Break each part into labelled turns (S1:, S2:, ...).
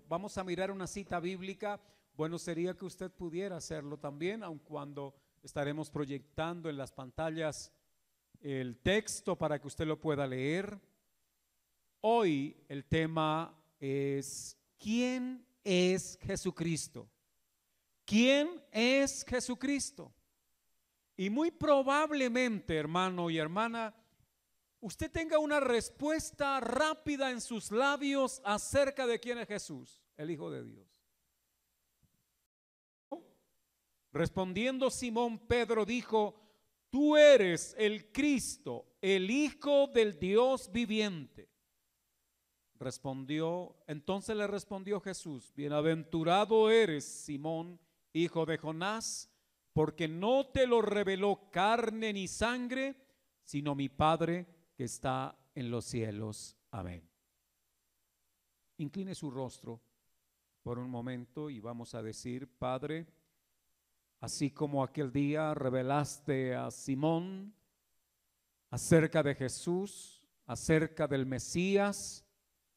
S1: Vamos a mirar una cita bíblica. Bueno, sería que usted pudiera hacerlo también, aun cuando estaremos proyectando en las pantallas el texto para que usted lo pueda leer. Hoy el tema es: ¿quién es Jesucristo? ¿Quién es Jesucristo? Y muy probablemente, hermano y hermana, usted tenga una respuesta rápida en sus labios acerca de quién es Jesús, el Hijo de Dios. Respondiendo Simón Pedro dijo: tú eres el Cristo, el Hijo del Dios viviente. Entonces le respondió Jesús: bienaventurado eres, Simón, hijo de Jonás, porque no te lo reveló carne ni sangre, sino mi Padre que está en los cielos. Amén. Incline su rostro por un momento y vamos a decir: Padre, así como aquel día revelaste a Simón acerca de Jesús, acerca del Mesías,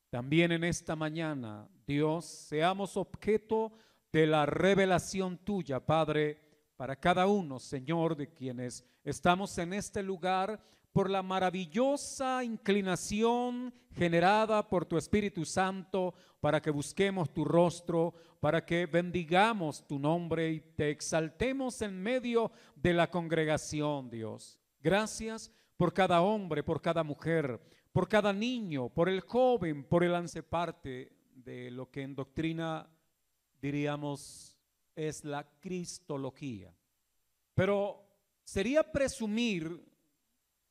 S1: también en esta mañana, Dios, seamos objeto de la revelación tuya, Padre, para cada uno, Señor, de quienes estamos en este lugar, por la maravillosa inclinación generada por tu Espíritu Santo, para que busquemos tu rostro, para que bendigamos tu nombre y te exaltemos en medio de la congregación, Dios. Gracias por cada hombre, por cada mujer, por cada niño, por el joven, por el anceparte de lo que en doctrina diríamos es la cristología. Pero sería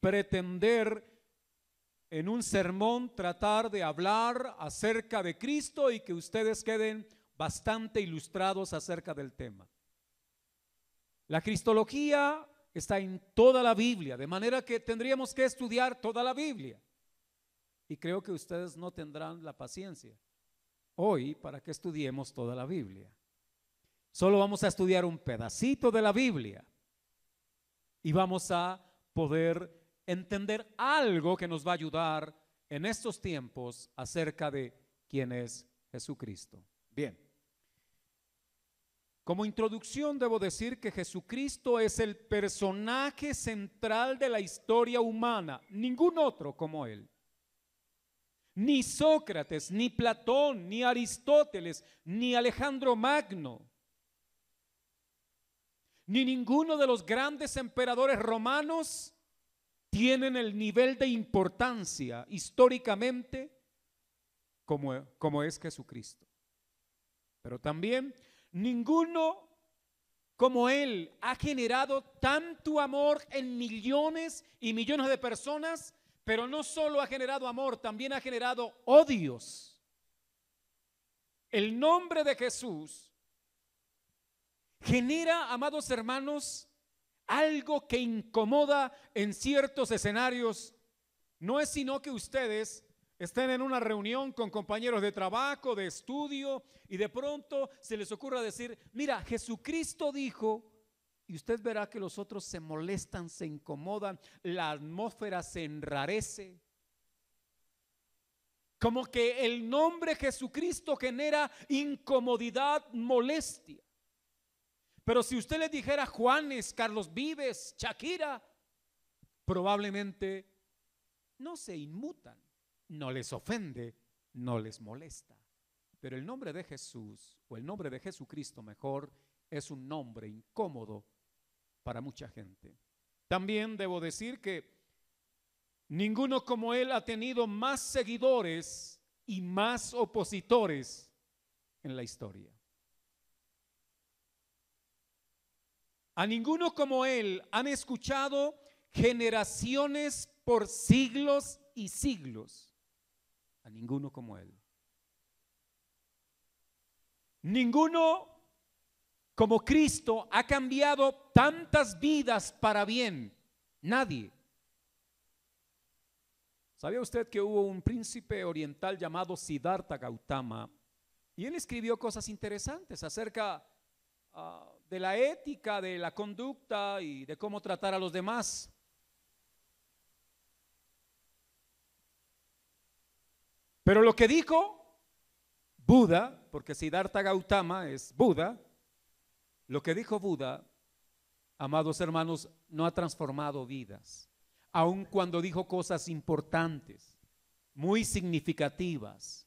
S1: pretender en un sermón tratar de hablar acerca de Cristo y que ustedes queden bastante ilustrados acerca del tema. La cristología está en toda la Biblia, de manera que tendríamos que estudiar toda la Biblia. Y creo que ustedes no tendrán la paciencia hoy para que estudiemos toda la Biblia. Solo vamos a estudiar un pedacito de la Biblia y vamos a poder entender algo que nos va a ayudar en estos tiempos acerca de quién es Jesucristo. Bien. Como introducción debo decir que Jesucristo es el personaje central de la historia humana, ningún otro como él. Ni Sócrates, ni Platón, ni Aristóteles, ni Alejandro Magno, ni ninguno de los grandes emperadores romanos tienen el nivel de importancia históricamente como es Jesucristo. Pero también ninguno como él ha generado tanto amor en millones y millones de personas. Pero no solo ha generado amor, también ha generado odios. El nombre de Jesús genera, amados hermanos, algo que incomoda en ciertos escenarios. No es sino que ustedes estén en una reunión con compañeros de trabajo, de estudio, y de pronto se les ocurra decir: mira, Jesucristo dijo. Y usted verá que los otros se molestan, se incomodan, la atmósfera se enrarece. Como que el nombre Jesucristo genera incomodidad, molestia. Pero si usted le dijera Juanes, Carlos Vives, Shakira, probablemente no se inmutan, no les ofende, no les molesta. Pero el nombre de Jesús, o el nombre de Jesucristo mejor, es un nombre incómodo para mucha gente. También debo decir que ninguno como él ha tenido más seguidores y más opositores en la historia. A ninguno como él han escuchado generaciones por siglos y siglos. A ninguno como él. Ninguno como Cristo ha cambiado tantas vidas para bien. Nadie. ¿Sabía usted que hubo un príncipe oriental llamado Siddhartha Gautama? Y él escribió cosas interesantes acerca de la ética, de la conducta y de cómo tratar a los demás. Pero lo que dijo Buda, porque Siddhartha Gautama es Buda, lo que dijo Buda, amados hermanos, no ha transformado vidas, aun cuando dijo cosas importantes, muy significativas.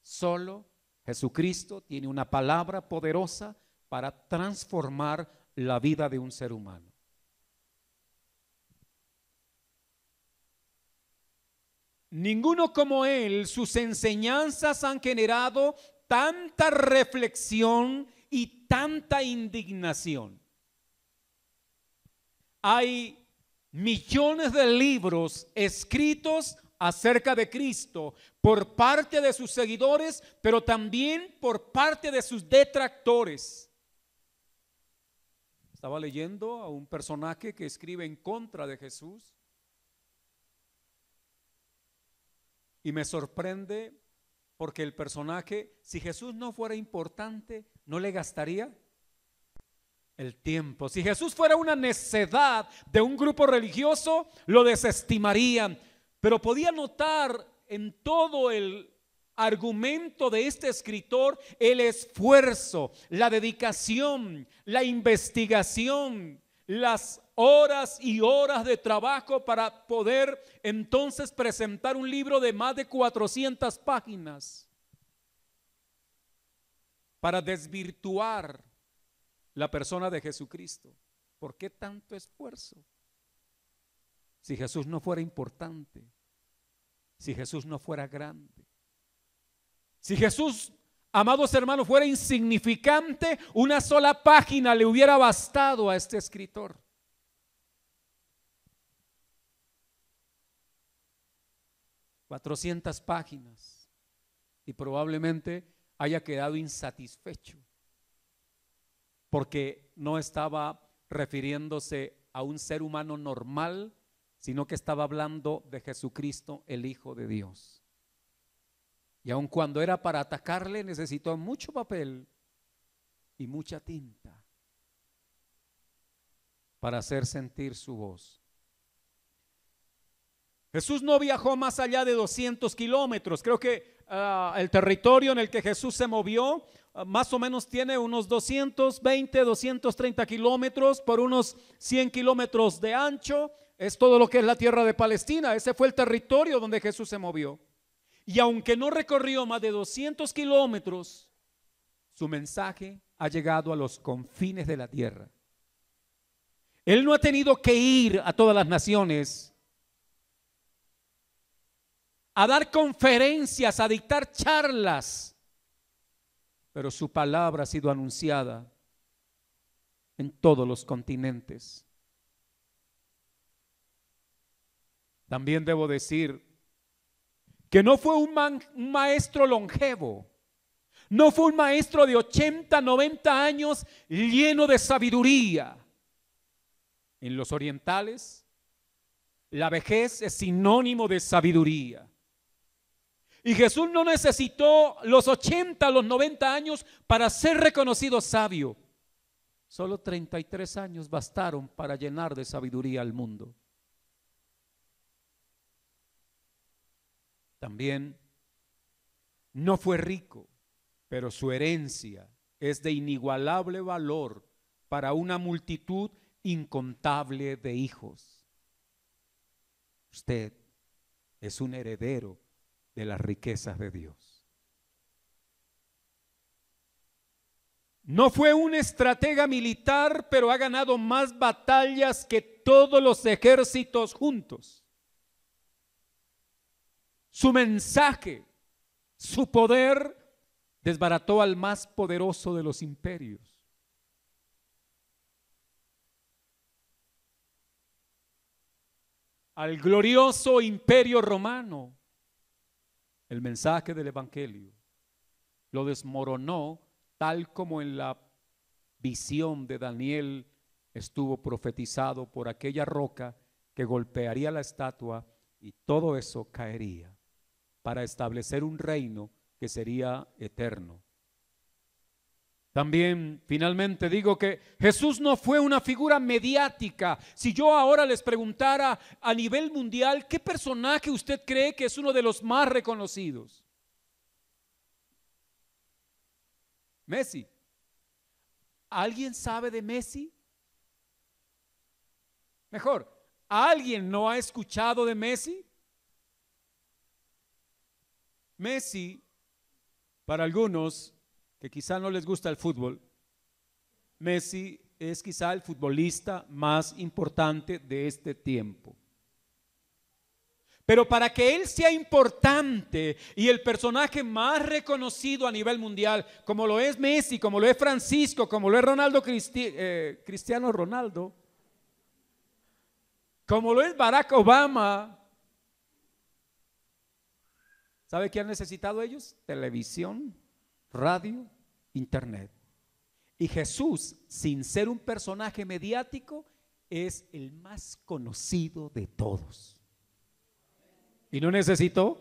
S1: Solo Jesucristo tiene una palabra poderosa para transformar la vida de un ser humano. Ninguno como él, sus enseñanzas han generado tanta reflexión y tanta indignación. Hay millones de libros escritos acerca de Cristo por parte de sus seguidores, pero también por parte de sus detractores. Estaba leyendo a un personaje que escribe en contra de Jesús y me sorprende porque el personaje, si Jesús no fuera importante, no le gastaría el tiempo. Si Jesús fuera una necedad de un grupo religioso, lo desestimarían. Pero podía notar en todo el argumento de este escritor el esfuerzo, la dedicación, la investigación, las horas y horas de trabajo para poder entonces presentar un libro de más de 400 páginas para desvirtuar la persona de Jesucristo. ¿Por qué tanto esfuerzo? Si Jesús no fuera importante, si Jesús no fuera grande, si Jesús, amados hermanos, fuera insignificante, una sola página le hubiera bastado a este escritor. ...400 páginas... y probablemente haya quedado insatisfecho, porque no estaba refiriéndose a un ser humano normal, sino que estaba hablando de Jesucristo, el Hijo de Dios. Y aun cuando era para atacarle, necesitó mucho papel y mucha tinta para hacer sentir su voz. Jesús no viajó más allá de 200 kilómetros. Creo que el territorio en el que Jesús se movió más o menos tiene unos 220, 230 kilómetros por unos 100 kilómetros de ancho. Es todo lo que es la tierra de Palestina. Ese fue el territorio donde Jesús se movió. Y aunque no recorrió más de 200 kilómetros, su mensaje ha llegado a los confines de la tierra. Él no ha tenido que ir a todas las naciones a dar conferencias, a dictar charlas, pero su palabra ha sido anunciada en todos los continentes. También debo decir que no fue un maestro longevo, no fue un maestro de 80, 90 años lleno de sabiduría. En los orientales, la vejez es sinónimo de sabiduría. Y Jesús no necesitó los 80, los 90 años para ser reconocido sabio. Solo 33 años bastaron para llenar de sabiduría al mundo. También no fue rico, pero su herencia es de inigualable valor para una multitud incontable de hijos. Usted es un heredero de las riquezas de Dios. No fue un estratega militar, pero ha ganado más batallas que todos los ejércitos juntos. Su mensaje, su poder, desbarató al más poderoso de los imperios. Al glorioso imperio romano. El mensaje del evangelio lo desmoronó, tal como en la visión de Daniel estuvo profetizado por aquella roca que golpearía la estatua y todo eso caería para establecer un reino que sería eterno. También finalmente digo que Jesús no fue una figura mediática. Si yo ahora les preguntara a nivel mundial, ¿qué personaje usted cree que es uno de los más reconocidos? Messi. ¿Alguien sabe de Messi? Mejor, ¿alguien no ha escuchado de Messi? Messi, para algunos que quizá no les gusta el fútbol, Messi es quizá el futbolista más importante de este tiempo. Pero para que él sea importante y el personaje más reconocido a nivel mundial, como lo es Messi, como lo es Francisco, como lo es Cristiano Ronaldo, como lo es Barack Obama, ¿sabe qué han necesitado ellos? Televisión, radio, internet. Y Jesús, sin ser un personaje mediático, es el más conocido de todos. Y no necesitó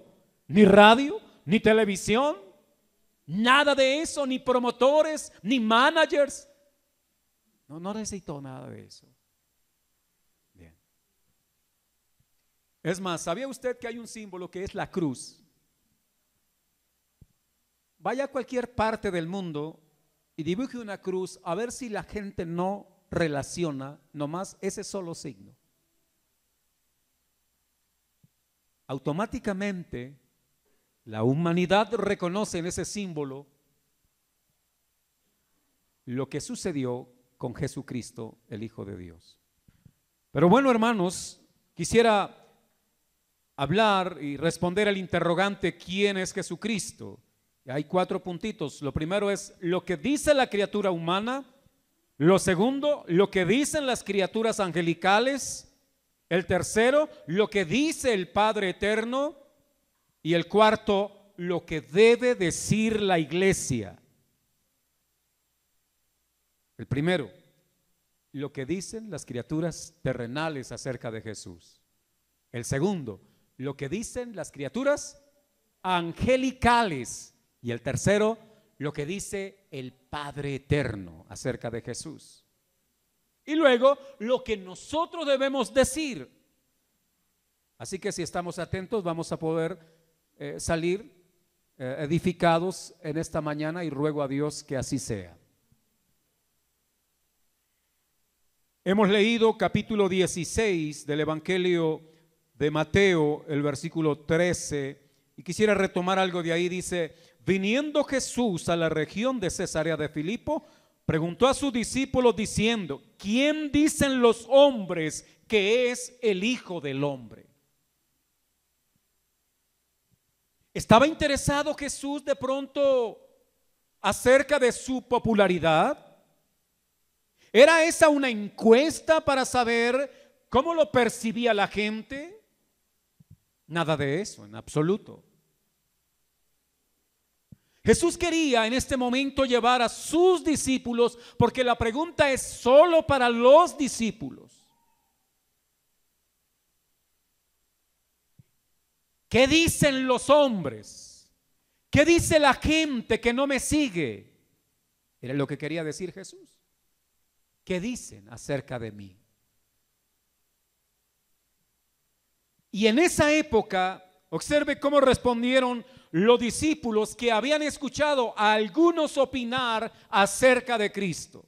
S1: ni radio, ni televisión, nada de eso, ni promotores, ni managers. No necesitó nada de eso. Bien. Es más, ¿sabía usted que hay un símbolo que es la cruz? Vaya a cualquier parte del mundo y dibuje una cruz a ver si la gente no relaciona nomás ese solo signo. Automáticamente la humanidad reconoce en ese símbolo lo que sucedió con Jesucristo, el Hijo de Dios. Pero bueno, hermanos, quisiera hablar y responder al interrogante: ¿quién es Jesucristo? Y hay 4 puntitos. Lo primero es lo que dice la criatura humana. Lo segundo, lo que dicen las criaturas angelicales. El tercero, lo que dice el Padre Eterno. Y el cuarto, lo que debe decir la iglesia. El primero, lo que dicen las criaturas terrenales acerca de Jesús. El segundo, lo que dicen las criaturas angelicales. Y el tercero, lo que dice el Padre Eterno acerca de Jesús. Y luego, lo que nosotros debemos decir. Así que si estamos atentos, vamos a poder salir edificados en esta mañana, y ruego a Dios que así sea. Hemos leído capítulo 16 del Evangelio de Mateo, el versículo 13, y quisiera retomar algo de ahí. Dice: viniendo Jesús a la región de Cesarea de Filipo, preguntó a sus discípulos diciendo: ¿quién dicen los hombres que es el Hijo del Hombre? ¿Estaba interesado Jesús de pronto acerca de su popularidad? ¿Era esa una encuesta para saber cómo lo percibía la gente? Nada de eso, en absoluto. Jesús quería en este momento llevar a sus discípulos, porque la pregunta es solo para los discípulos. ¿Qué dicen los hombres? ¿Qué dice la gente que no me sigue? Era lo que quería decir Jesús. ¿Qué dicen acerca de mí? Y en esa época, observe cómo respondieron los discípulos que habían escuchado a algunos opinar acerca de Cristo.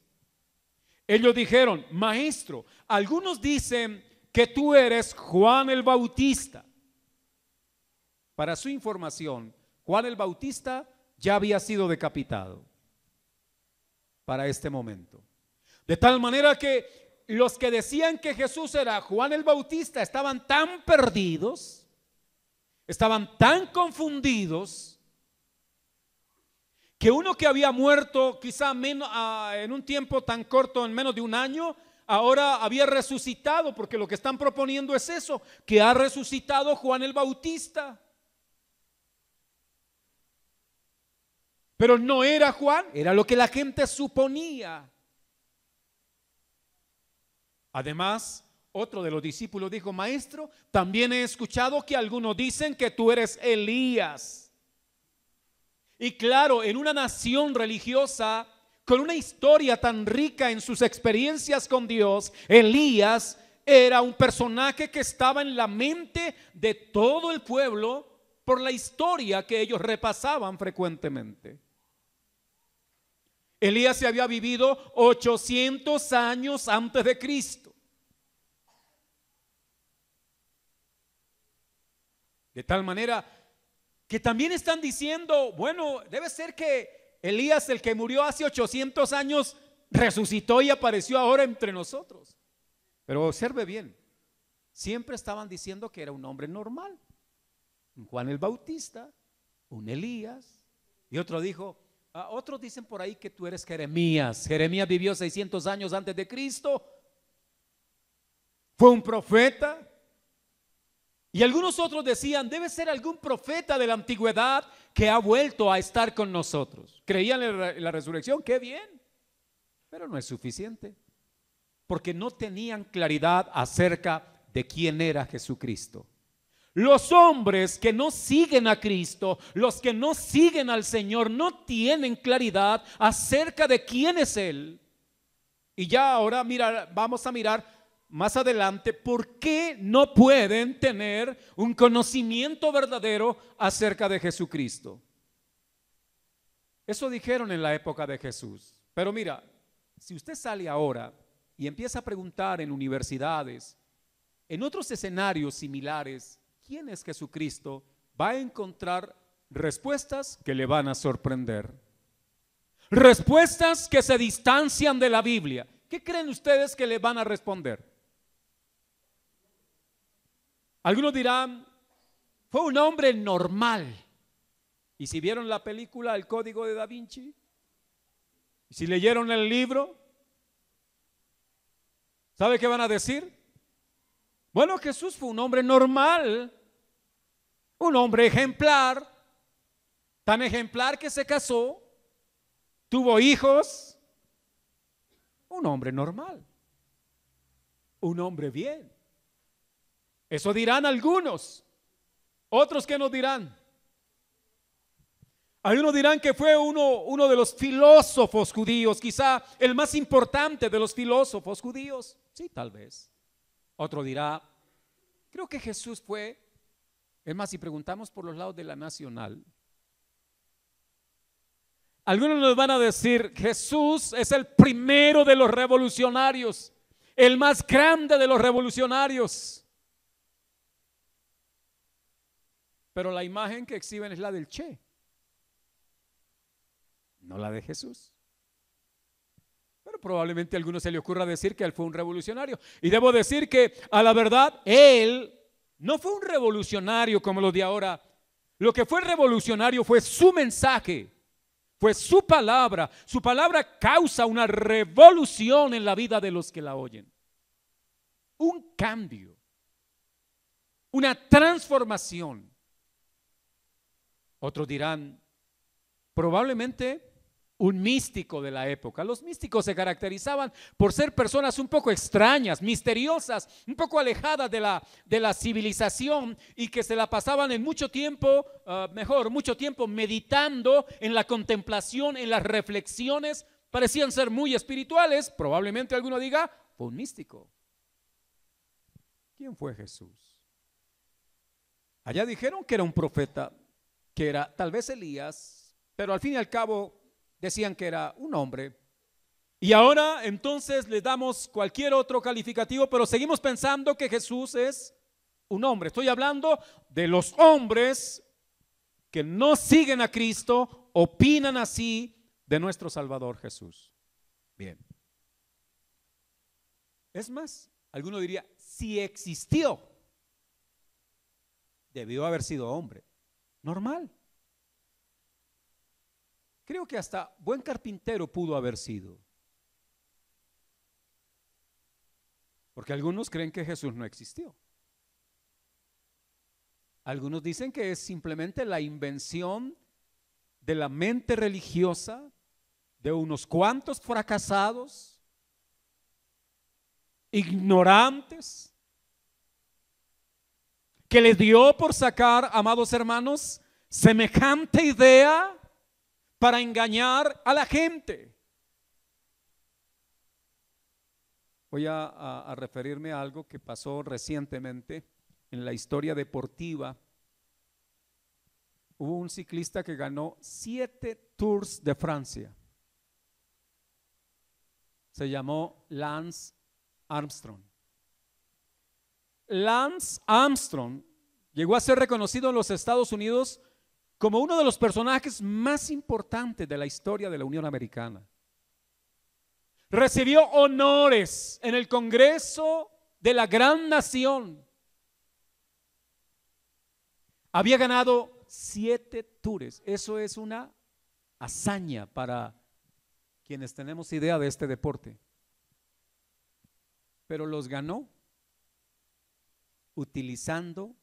S1: Ellos dijeron: maestro, algunos dicen que tú eres Juan el Bautista. Para su información, Juan el Bautista ya había sido decapitado para este momento. De tal manera que los que decían que Jesús era Juan el Bautista estaban tan perdidos, estaban tan confundidos, que uno que había muerto quizá en un tiempo tan corto, en menos de un año, ahora había resucitado, porque lo que están proponiendo es eso, que ha resucitado Juan el Bautista. Pero no era Juan, era lo que la gente suponía. Además, otro de los discípulos dijo: maestro, también he escuchado que algunos dicen que tú eres Elías. Y claro, en una nación religiosa con una historia tan rica en sus experiencias con Dios, Elías era un personaje que estaba en la mente de todo el pueblo por la historia que ellos repasaban frecuentemente. Elías se había vivido 800 años antes de Cristo. De tal manera que también están diciendo, bueno, debe ser que Elías, el que murió hace 800 años, resucitó y apareció ahora entre nosotros. Pero observe bien, siempre estaban diciendo que era un hombre normal. Un Juan el Bautista, un Elías, y otro dijo, otros dicen por ahí que tú eres Jeremías. Jeremías vivió 600 años antes de Cristo, fue un profeta. Y algunos otros decían, debe ser algún profeta de la antigüedad que ha vuelto a estar con nosotros. Creían en la resurrección, qué bien, pero no es suficiente, porque no tenían claridad acerca de quién era Jesucristo. Los hombres que no siguen a Cristo, los que no siguen al Señor, no tienen claridad acerca de quién es Él. Y ya ahora vamos a mirar más adelante por qué no pueden tener un conocimiento verdadero acerca de Jesucristo. Eso dijeron en la época de Jesús. Pero mira, si usted sale ahora y empieza a preguntar en universidades, en otros escenarios similares, ¿quién es Jesucristo?, va a encontrar respuestas que le van a sorprender. Respuestas que se distancian de la Biblia. ¿Qué creen ustedes que le van a responder? Algunos dirán, fue un hombre normal. ¿Y si vieron la película El Código de Da Vinci? ¿Y si leyeron el libro? ¿Sabe qué van a decir? Bueno, Jesús fue un hombre normal, un hombre ejemplar, tan ejemplar que se casó, tuvo hijos, un hombre normal, un hombre bien. Eso dirán algunos. Otros, ¿qué nos dirán? Algunos dirán que fue uno de los filósofos judíos, quizá el más importante de los filósofos judíos. Sí, tal vez. Otro dirá, creo que Jesús fue, es más, si preguntamos por los lados de la Nacional, algunos nos van a decir, Jesús es el primero de los revolucionarios, el más grande de los revolucionarios. Pero la imagen que exhiben es la del Che, no la de Jesús. Pero probablemente a alguno se le ocurra decir que él fue un revolucionario. Y debo decir que a la verdad, él no fue un revolucionario como los de ahora. Lo que fue revolucionario fue su mensaje, fue su palabra. Su palabra causa una revolución en la vida de los que la oyen. Un cambio, una transformación. Otros dirán, probablemente un místico de la época. Los místicos se caracterizaban por ser personas un poco extrañas, misteriosas, un poco alejadas de la civilización y que se la pasaban en mucho tiempo meditando en la contemplación, en las reflexiones. Parecían ser muy espirituales. Probablemente alguno diga, fue un místico. ¿Quién fue Jesús? Allá dijeron que era un profeta, que era tal vez Elías, pero al fin y al cabo decían que era un hombre. Y ahora entonces le damos cualquier otro calificativo, pero seguimos pensando que Jesús es un hombre. Estoy hablando de los hombres que no siguen a Cristo, opinan así de nuestro Salvador Jesús. Bien. Es más, alguno diría, si existió, debió haber sido hombre. Normal. Creo que hasta buen carpintero pudo haber sido. Porque algunos creen que Jesús no existió. Algunos dicen que es simplemente la invención de la mente religiosa de unos cuantos fracasados, ignorantes, que les dio por sacar, amados hermanos, semejante idea para engañar a la gente. Voy a referirme a algo que pasó recientemente en la historia deportiva. Hubo un ciclista que ganó 7 Tours de Francia. se llamó Lance Armstrong. Lance Armstrong llegó a ser reconocido en los Estados Unidos como uno de los personajes más importantes de la historia de la Unión Americana. Recibió honores en el Congreso de la gran nación. Había ganado 7 tours. Eso es una hazaña para quienes tenemos idea de este deporte. Pero los ganó utilizando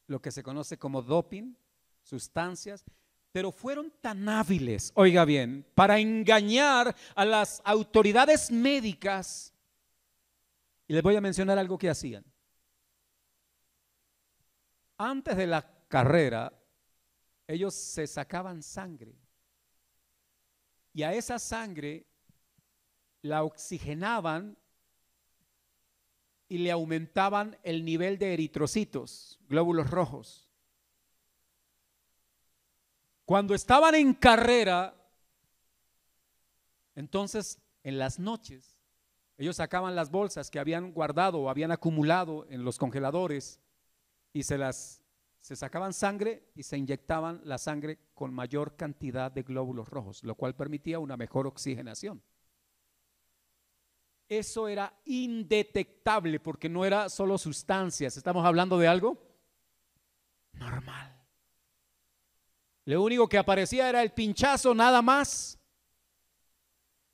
S1: lo que se conoce como doping, sustancias, pero fueron tan hábiles, oiga bien, para engañar a las autoridades médicas. Y les voy a mencionar algo que hacían. Antes de la carrera, ellos se sacaban sangre y a esa sangre la oxigenaban y le aumentaban el nivel de eritrocitos, glóbulos rojos. Cuando estaban en carrera, entonces en las noches, ellos sacaban las bolsas que habían guardado o habían acumulado en los congeladores y se sacaban sangre y se inyectaban la sangre con mayor cantidad de glóbulos rojos, lo cual permitía una mejor oxigenación. Eso era indetectable porque no era solo sustancias, estamos hablando de algo normal. Lo único que aparecía era el pinchazo, nada más.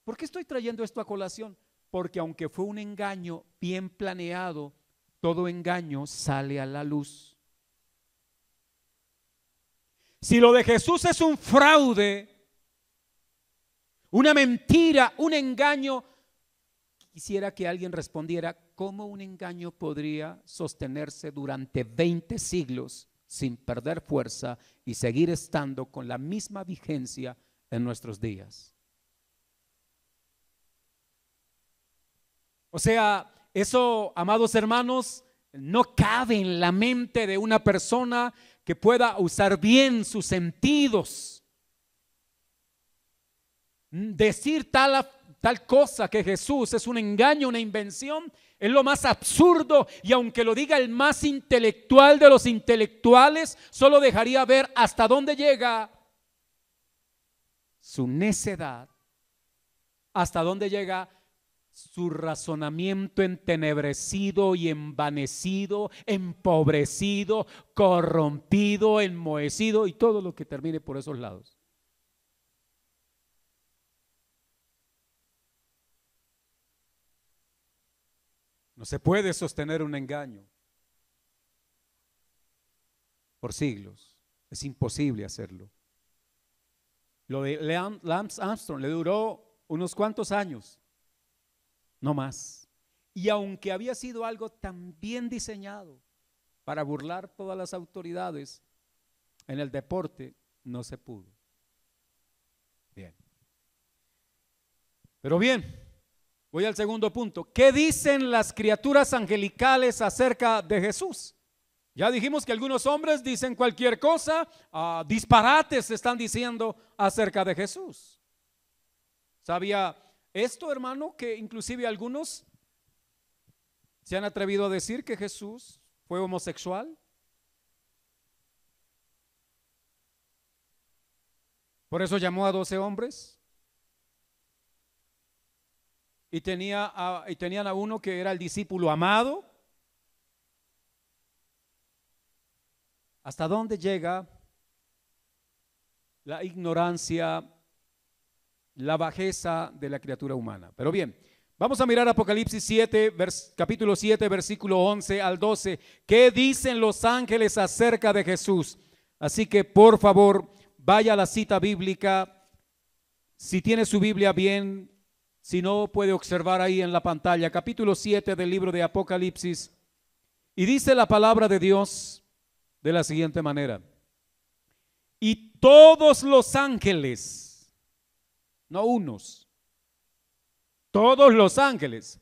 S1: ¿Por qué estoy trayendo esto a colación? Porque aunque fue un engaño bien planeado, todo engaño sale a la luz. Si lo de Jesús es un fraude, una mentira, un engaño, quisiera que alguien respondiera, ¿cómo un engaño podría sostenerse durante 20 siglos sin perder fuerza y seguir estando con la misma vigencia en nuestros días? O sea, eso, amados hermanos, no cabe en la mente de una persona que pueda usar bien sus sentidos. Decir tal cosa que Jesús es un engaño, una invención, es lo más absurdo, y aunque lo diga el más intelectual de los intelectuales, solo dejaría ver hasta dónde llega su necedad, hasta dónde llega su razonamiento entenebrecido y envanecido, empobrecido, corrompido, enmohecido y todo lo que termine por esos lados. No se puede sostener un engaño por siglos. Es imposible hacerlo. Lo de Lance Armstrong le duró unos cuantos años, no más. Y aunque había sido algo tan bien diseñado para burlar todas las autoridades en el deporte, no se pudo. Bien. Pero bien. Voy al segundo punto. ¿Qué dicen las criaturas angelicales acerca de Jesús? Ya dijimos que algunos hombres dicen cualquier cosa, disparates están diciendo acerca de Jesús. ¿Sabía esto, hermano, que inclusive algunos se han atrevido a decir que Jesús fue homosexual? Por eso llamó a 12 hombres. Y tenían a uno que era el discípulo amado. ¿Hasta dónde llega la ignorancia, la bajeza de la criatura humana? Pero bien, vamos a mirar Apocalipsis 7, capítulo 7, versículo 11 al 12. ¿Qué dicen los ángeles acerca de Jesús? Así que por favor, vaya a la cita bíblica. Si tiene su Biblia bien, si no, puede observar ahí en la pantalla, capítulo 7 del libro de Apocalipsis. Y dice la palabra de Dios de la siguiente manera: y todos los ángeles, no unos, todos los ángeles,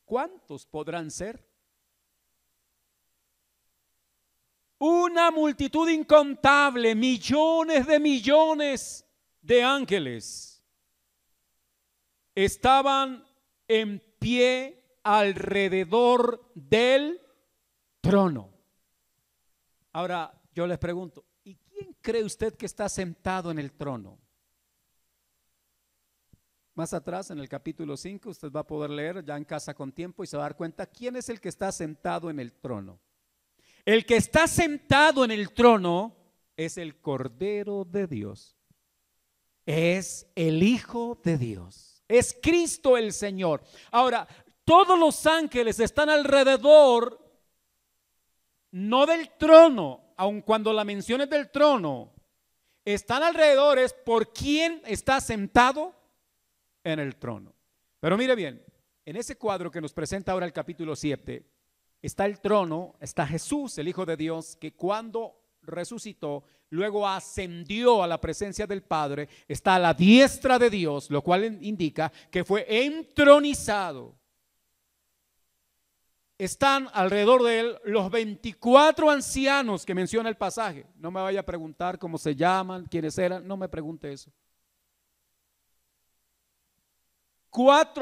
S1: ¿cuántos podrán ser? Una multitud incontable, millones de ángeles. estaban en pie alrededor del trono. Ahora yo les pregunto, ¿y quién cree usted que está sentado en el trono? Más atrás en el capítulo 5 usted va a poder leer ya en casa con tiempo y se va a dar cuenta quién es el que está sentado en el trono. El que está sentado en el trono es el Cordero de Dios. Es el Hijo de Dios. Es Cristo el Señor. Ahora, todos los ángeles están alrededor, no del trono, aun cuando la mención es del trono, están alrededor es por quién está sentado en el trono. Pero mire bien, en ese cuadro que nos presenta ahora el capítulo 7, está el trono, está Jesús, el Hijo de Dios, que cuando resucitó, luego ascendió a la presencia del Padre, está a la diestra de Dios, lo cual indica que fue entronizado. Están alrededor de él los 24 ancianos que menciona el pasaje. No me vaya a preguntar cómo se llaman, quiénes eran, no me pregunte eso.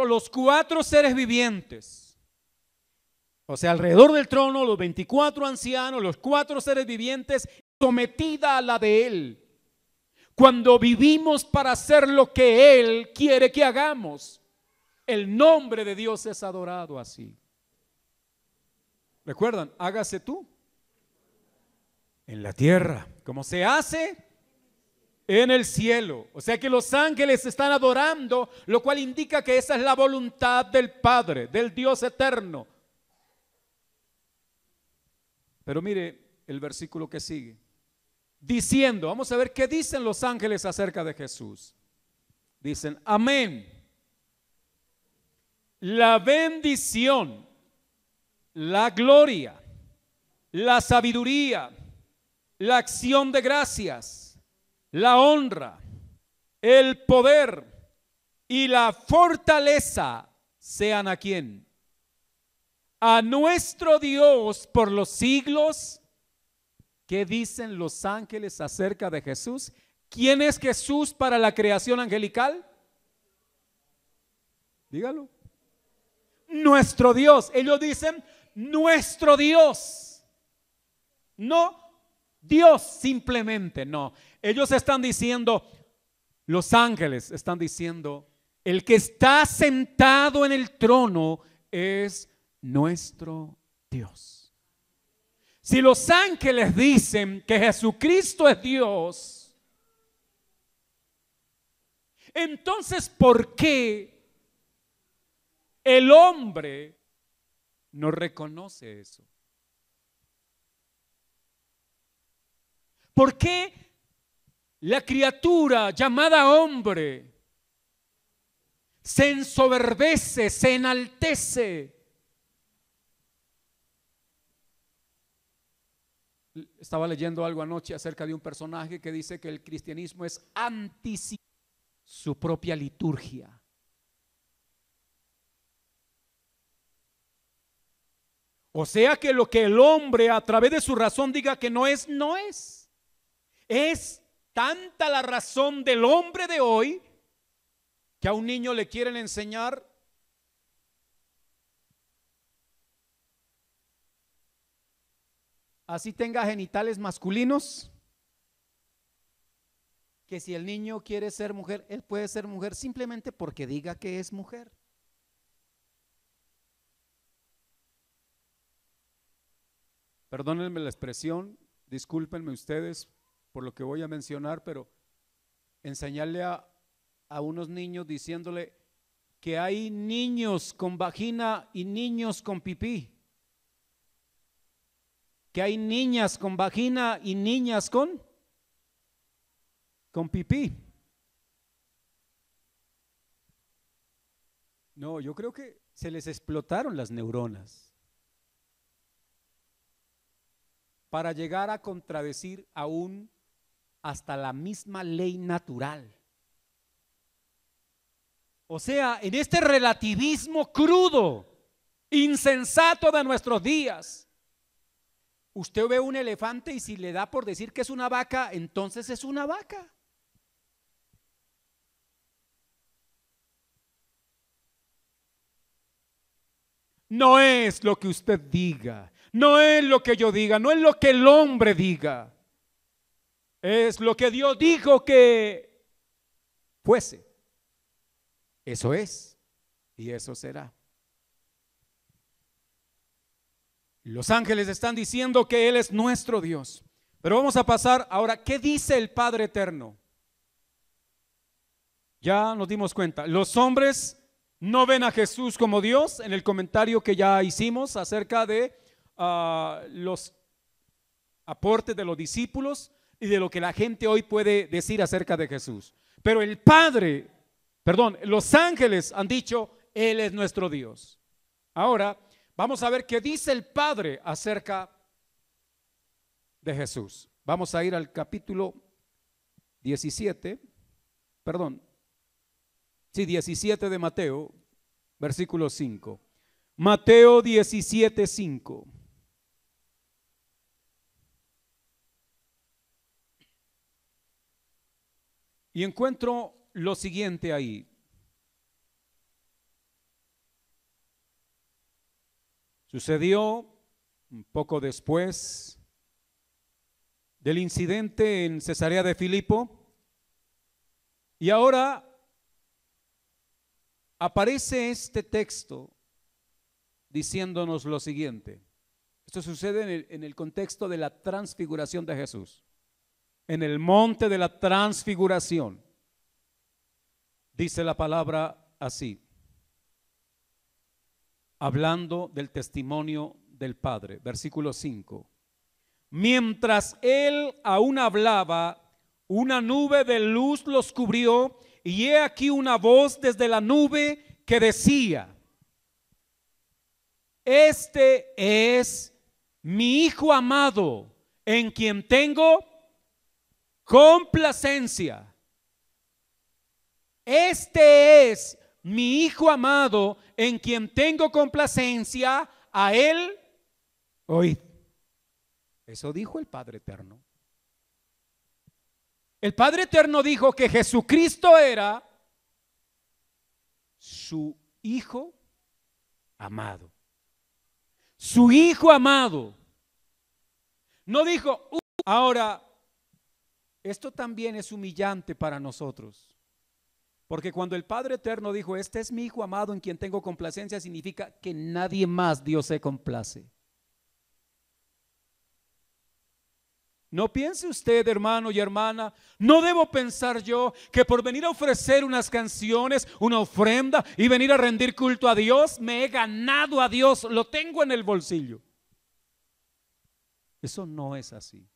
S1: Los cuatro seres vivientes, o sea, alrededor del trono, los 24 ancianos, los 4 seres vivientes, sometida a la de él. Cuando vivimos para hacer lo que él quiere que hagamos, el nombre de Dios es adorado así. ¿Recuerdan? Hágase tú en la tierra como se hace en el cielo. O sea que los ángeles están adorando, lo cual indica que esa es la voluntad del Padre, del Dios eterno. Pero mire el versículo que sigue, diciendo, vamos a ver qué dicen los ángeles acerca de Jesús. Dicen, amén. La bendición, la gloria, la sabiduría, la acción de gracias, la honra, el poder y la fortaleza sean ¿a quién? A nuestro Dios por los siglos. ¿Qué dicen los ángeles acerca de Jesús? ¿Quién es Jesús para la creación angelical? Dígalo. Nuestro Dios. Ellos dicen nuestro Dios. No Dios simplemente, no. Ellos están diciendo, los ángeles están diciendo, el que está sentado en el trono es nuestro Dios. Si los ángeles dicen que Jesucristo es Dios, entonces ¿por qué el hombre no reconoce eso? ¿Por qué la criatura llamada hombre se ensoberbece, se enaltece? Estaba leyendo algo anoche acerca de un personaje que dice que el cristianismo es anti su propia liturgia. O sea que lo que el hombre a través de su razón diga que no es, no es. Es tanta la razón del hombre de hoy que a un niño le quieren enseñar así tenga genitales masculinos, que si el niño quiere ser mujer, él puede ser mujer simplemente porque diga que es mujer. Perdónenme la expresión, discúlpenme ustedes por lo que voy a mencionar, pero enseñarle a unos niños diciéndole que hay niños con vagina y niños con pipí, que hay niñas con vagina y niñas con pipí. No, yo creo que se les explotaron las neuronas para llegar a contradecir aún hasta la misma ley natural. O sea, en este relativismo crudo, insensato de nuestros días, usted ve un elefante y si le da por decir que es una vaca, entonces es una vaca. no es lo que usted diga, no es lo que yo diga, no es lo que el hombre diga, es lo que Dios dijo que fuese. Eso es y eso será. Los ángeles están diciendo que Él es nuestro Dios. Pero vamos a pasar ahora, ¿qué dice el Padre Eterno? Ya nos dimos cuenta, los hombres no ven a Jesús como Dios en el comentario que ya hicimos acerca de los aportes de los discípulos y de lo que la gente hoy puede decir acerca de Jesús. Pero los ángeles han dicho, Él es nuestro Dios. Ahora vamos a ver qué dice el Padre acerca de Jesús. Vamos a ir al capítulo 17 de Mateo, versículo 5. Mateo 17, 5. Y encuentro lo siguiente ahí. Sucedió un poco después del incidente en Cesarea de Filipo, y ahora aparece este texto diciéndonos lo siguiente. Esto sucede en el contexto de la transfiguración de Jesús, en el monte de la transfiguración. Dice la palabra así, hablando del testimonio del Padre, versículo 5. Mientras él aún hablaba, una nube de luz los cubrió, y he aquí una voz desde la nube que decía: este es mi Hijo amado, en quien tengo complacencia. Este es mi Hijo amado, en quien tengo complacencia, a él oíd. Eso dijo el Padre Eterno. El Padre Eterno dijo que Jesucristo era su Hijo amado. Su Hijo amado. No dijo, ahora, esto también es humillante para nosotros. Porque cuando el Padre Eterno dijo, este es mi Hijo amado en quien tengo complacencia, significa que nadie más Dios se complace. No piense usted, hermano y hermana, no debo pensar yo que por venir a ofrecer unas canciones, una ofrenda y venir a rendir culto a Dios, me he ganado a Dios, lo tengo en el bolsillo. Eso no es así.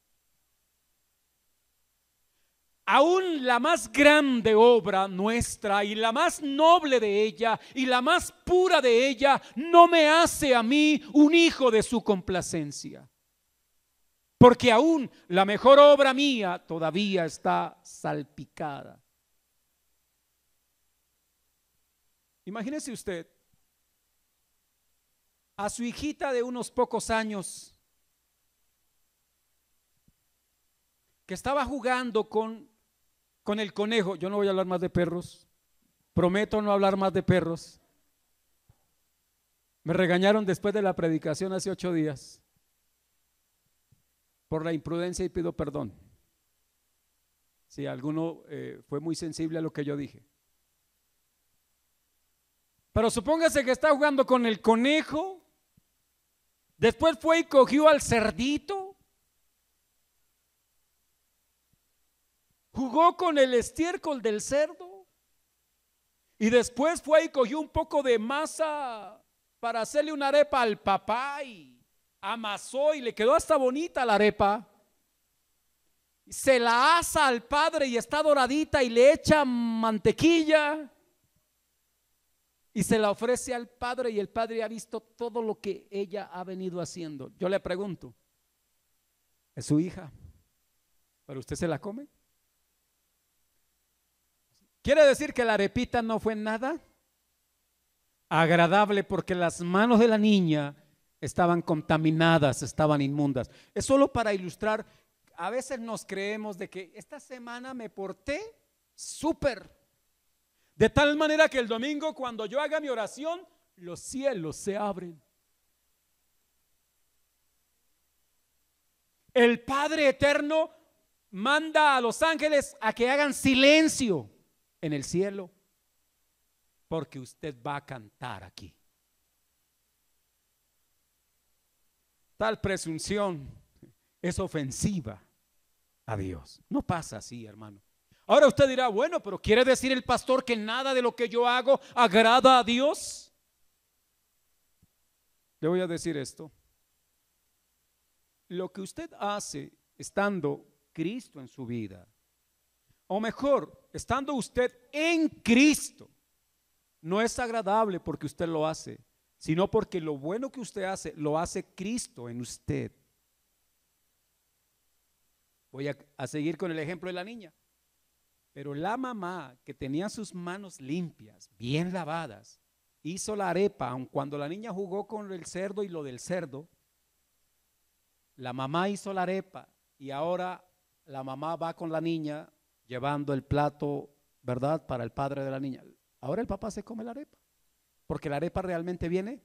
S1: Aún la más grande obra nuestra y la más noble de ella y la más pura de ella no me hace a mí un hijo de su complacencia. Porque aún la mejor obra mía todavía está salpicada. Imagínese usted a su hijita de unos pocos años que estaba jugando con el conejo. Yo no voy a hablar más de perros, prometo no hablar más de perros. Me regañaron después de la predicación hace 8 días por la imprudencia y pido perdón si alguno fue muy sensible a lo que yo dije. Pero supóngase que está jugando con el conejo, después fue y cogió al cerdito, jugó con el estiércol del cerdo y después fue y cogió un poco de masa para hacerle una arepa al papá y amasó y le quedó hasta bonita la arepa. Se la asa al padre y está doradita y le echa mantequilla y se la ofrece al padre, y el padre ha visto todo lo que ella ha venido haciendo. Yo le pregunto, ¿es su hija? ¿Pero usted se la come? ¿Quiere decir que la arepita no fue nada agradable porque las manos de la niña estaban contaminadas, estaban inmundas? Es solo para ilustrar. A veces nos creemos de que esta semana me porté súper, de tal manera que el domingo cuando yo haga mi oración, los cielos se abren. El Padre eterno manda a los ángeles a que hagan silencio en el cielo, porque usted va a cantar aquí. Tal presunción es ofensiva a Dios. No pasa así, hermano. Ahora usted dirá, bueno, pero ¿quiere decir el pastor que nada de lo que yo hago agrada a Dios? Le voy a decir esto. Lo que usted hace estando Cristo en su vida, o mejor, estando usted en Cristo, no es agradable porque usted lo hace, sino porque lo bueno que usted hace, lo hace Cristo en usted. Voy a seguir con el ejemplo de la niña. Pero la mamá que tenía sus manos limpias, bien lavadas, hizo la arepa, aun cuando la niña jugó con el cerdo y lo del cerdo. La mamá hizo la arepa y ahora la mamá va con la niña llevando el plato, ¿verdad?, para el padre de la niña. Ahora el papá se come la arepa, porque la arepa realmente viene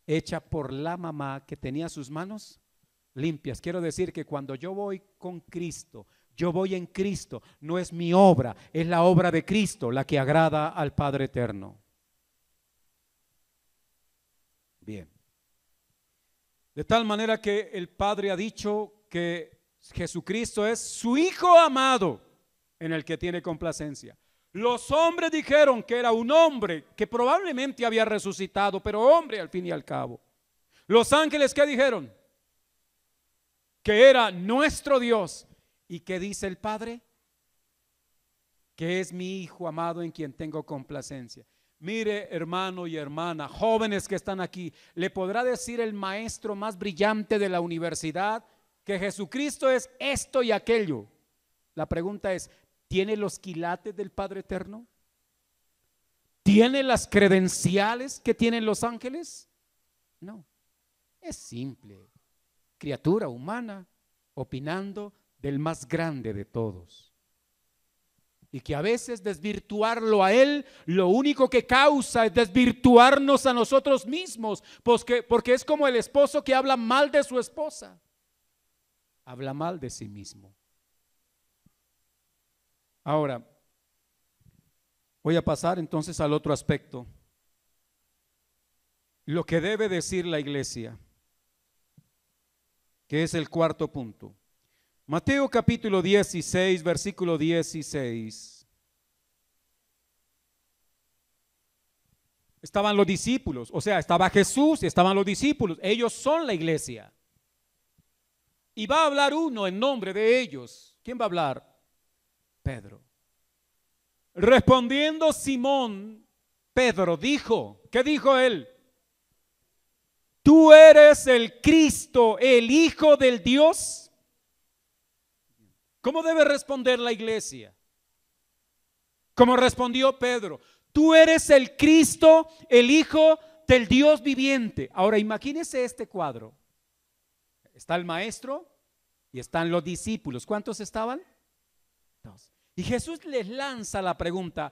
S1: hecha por la mamá que tenía sus manos limpias. Quiero decir que cuando yo voy con Cristo, yo voy en Cristo, no es mi obra, es la obra de Cristo la que agrada al Padre eterno. Bien. De tal manera que el Padre ha dicho que Jesucristo es su Hijo amado en el que tiene complacencia. Los hombres dijeron que era un hombre que probablemente había resucitado, pero hombre al fin y al cabo. Los ángeles, ¿qué dijeron? Que era nuestro Dios. ¿Y qué dice el Padre? Que es mi Hijo amado en quien tengo complacencia. Mire, hermano y hermana, jóvenes que están aquí, ¿le podrá decir el maestro más brillante de la universidad que Jesucristo es esto y aquello? La pregunta es, ¿tiene los quilates del Padre eterno? ¿Tiene las credenciales que tienen los ángeles? No, es simple, criatura humana opinando del más grande de todos. Y que a veces desvirtuarlo a Él, lo único que causa es desvirtuarnos a nosotros mismos, porque es como el esposo que habla mal de su esposa, habla mal de sí mismo. Ahora, voy a pasar entonces al otro aspecto, lo que debe decir la iglesia, que es el cuarto punto. Mateo capítulo 16, versículo 16. Estaban los discípulos, o sea, estaba Jesús y estaban los discípulos. Ellos son la iglesia. Y va a hablar uno en nombre de ellos. ¿Quién va a hablar? Pedro. Respondiendo Simón, Pedro dijo, ¿qué dijo él? Tú eres el Cristo, el Hijo del Dios. ¿Cómo debe responder la iglesia? Como respondió Pedro, tú eres el Cristo, el Hijo del Dios viviente. Ahora imagínese este cuadro. Está el maestro y están los discípulos. ¿Cuántos estaban? Dos. Y Jesús les lanza la pregunta,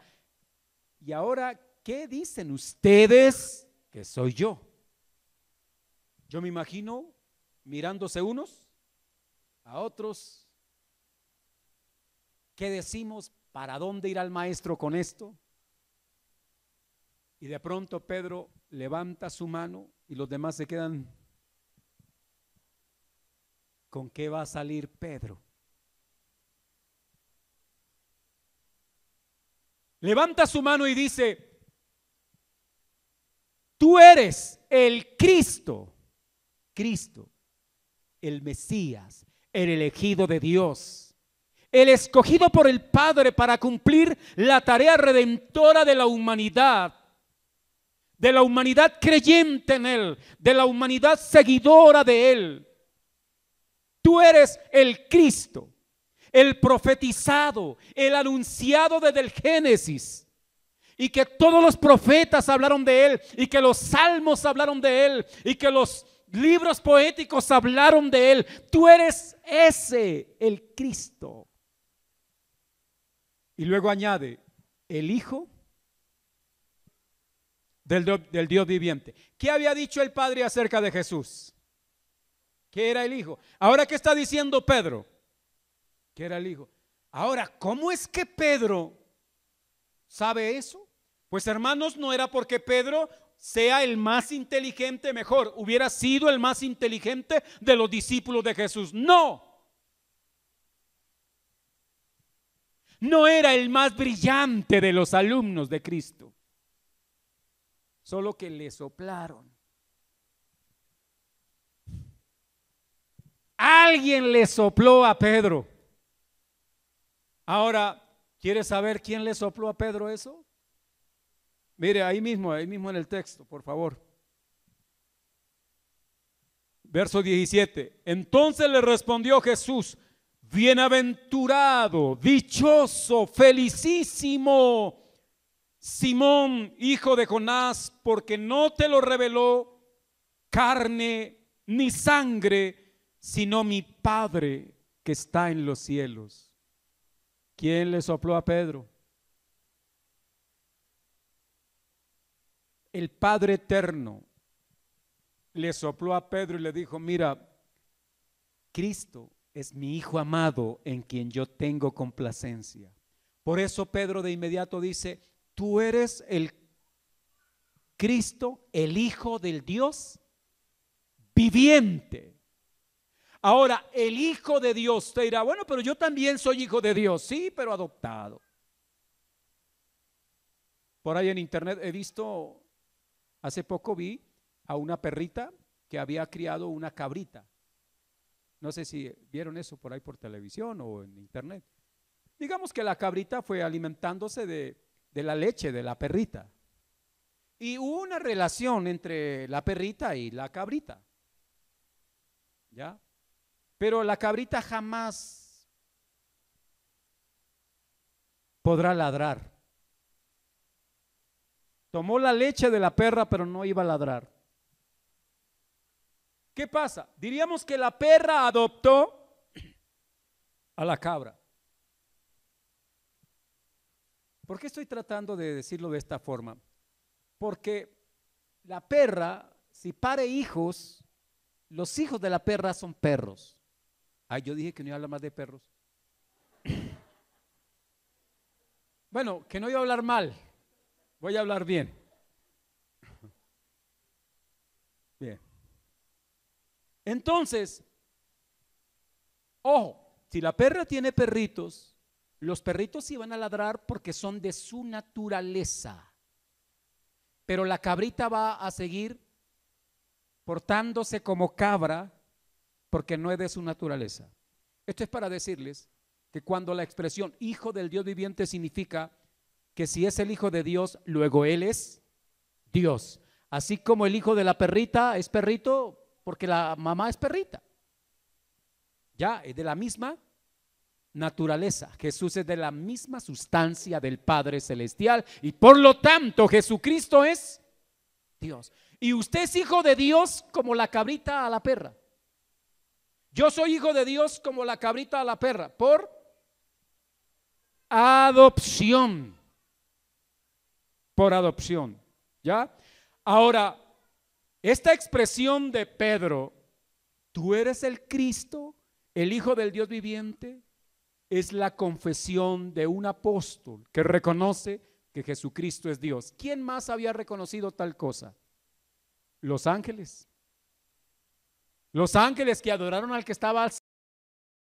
S1: ¿y ahora qué dicen ustedes que soy yo? Yo me imagino mirándose unos a otros. ¿Qué decimos? ¿Para dónde irá el maestro con esto? Y de pronto Pedro levanta su mano y los demás se quedan. ¿Con qué va a salir Pedro? Levanta su mano y dice, tú eres el Cristo, el Mesías, el elegido de Dios, el escogido por el Padre para cumplir la tarea redentora de la humanidad creyente en Él, de la humanidad seguidora de Él. Tú eres el Cristo, el profetizado, el anunciado desde el Génesis, y que todos los profetas hablaron de Él, y que los salmos hablaron de Él, y que los libros poéticos hablaron de Él. Tú eres ese, el Cristo. Y luego añade, el Hijo del Dios viviente. ¿Qué había dicho el Padre acerca de Jesús? que era el Hijo. Ahora, ¿qué está diciendo Pedro? Que era el Hijo. Ahora, ¿cómo es que Pedro sabe eso? Pues hermanos, no era porque Pedro sea el más inteligente, mejor, hubiera sido el más inteligente de los discípulos de Jesús. No. No era el más brillante de los alumnos de Cristo. Solo que le soplaron. Alguien le sopló a Pedro. Ahora, ¿quieres saber quién le sopló a Pedro eso? Mire, ahí mismo en el texto, por favor. Verso 17. Entonces le respondió Jesús: bienaventurado, dichoso, felicísimo Simón, hijo de Jonás, porque no te lo reveló carne ni sangre, sino mi Padre que está en los cielos. ¿Quién le sopló a Pedro? El Padre eterno le sopló a Pedro y le dijo: mira, Cristo es mi Hijo amado en quien yo tengo complacencia. Por eso Pedro de inmediato dice: tú eres el Cristo, el Hijo del Dios viviente. Ahora, el Hijo de Dios, te dirá: bueno, pero yo también soy hijo de Dios. Sí, pero adoptado. Por ahí en internet he visto, hace poco vi a una perrita que había criado una cabrita. No sé si vieron eso por ahí por televisión o en internet. Digamos que la cabrita fue alimentándose de la leche de la perrita. Y hubo una relación entre la perrita y la cabrita. ¿Ya? Pero la cabrita jamás podrá ladrar. Tomó la leche de la perra, pero no iba a ladrar. ¿Qué pasa? Diríamos que la perra adoptó a la cabra. ¿Por qué estoy tratando de decirlo de esta forma? Porque la perra, si pare hijos, los hijos de la perra son perros. Ay, yo dije que no iba a hablar más de perros. Bueno, que no iba a hablar mal, voy a hablar bien. Bien. Entonces, ojo, si la perra tiene perritos, los perritos sí van a ladrar porque son de su naturaleza. Pero la cabrita va a seguir portándose como cabra porque no es de su naturaleza. Esto es para decirles que cuando la expresión hijo del Dios viviente significa que si es el hijo de Dios, luego él es Dios. Así como el hijo de la perrita es perrito porque la mamá es perrita. Ya, es de la misma naturaleza. Jesús es de la misma sustancia del Padre Celestial y por lo tanto Jesucristo es Dios. Y usted es hijo de Dios como la cabrita a la perra. Yo soy hijo de Dios como la cabrita a la perra, por adopción. Por adopción. ¿Ya? Ahora, esta expresión de Pedro, tú eres el Cristo, el Hijo del Dios viviente, es la confesión de un apóstol que reconoce que Jesucristo es Dios. ¿Quién más había reconocido tal cosa? Los ángeles. Los ángeles que adoraron al que estaba